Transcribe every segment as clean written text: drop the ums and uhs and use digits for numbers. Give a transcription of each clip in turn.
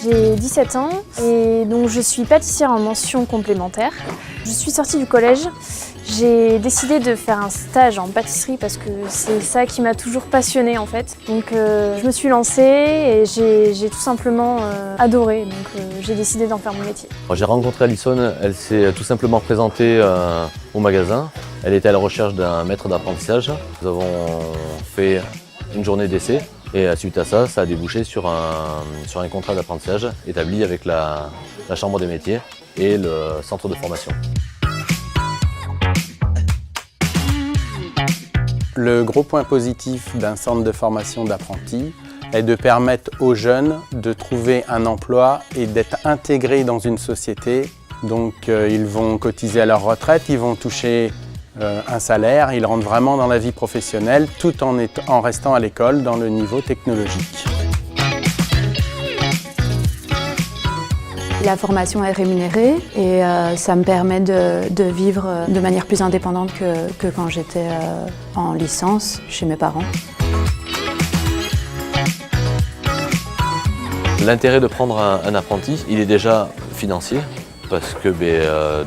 J'ai 17 ans et donc je suis pâtissière en mention complémentaire. Je suis sortie du collège. J'ai décidé de faire un stage en pâtisserie parce que c'est ça qui m'a toujours passionnée en fait. Donc je me suis lancée et j'ai tout simplement adoré. Donc j'ai décidé d'en faire mon métier. J'ai rencontré Alison, elle s'est tout simplement présentée au magasin. Elle était à la recherche d'un maître d'apprentissage. Nous avons fait une journée d'essai et suite à ça, ça a débouché sur un contrat d'apprentissage établi avec la Chambre des métiers et le centre de formation. Le gros point positif d'un centre de formation d'apprentis est de permettre aux jeunes de trouver un emploi et d'être intégrés dans une société. Donc ils vont cotiser à leur retraite, ils vont toucher un salaire, ils rentrent vraiment dans la vie professionnelle tout en restant à l'école dans le niveau technologique. La formation est rémunérée et ça me permet de vivre de manière plus indépendante que quand j'étais en licence chez mes parents. L'intérêt de prendre un apprenti, il est déjà financier parce que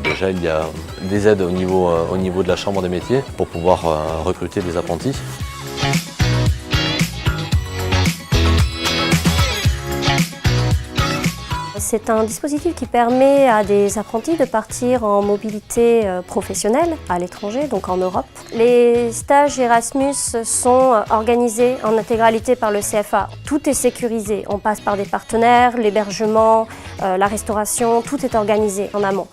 déjà il y a des aides au niveau de la Chambre des métiers pour pouvoir recruter des apprentis. C'est un dispositif qui permet à des apprentis de partir en mobilité professionnelle à l'étranger, donc en Europe. Les stages Erasmus sont organisés en intégralité par le CFA. Tout est sécurisé. On passe par des partenaires, l'hébergement, la restauration, tout est organisé en amont.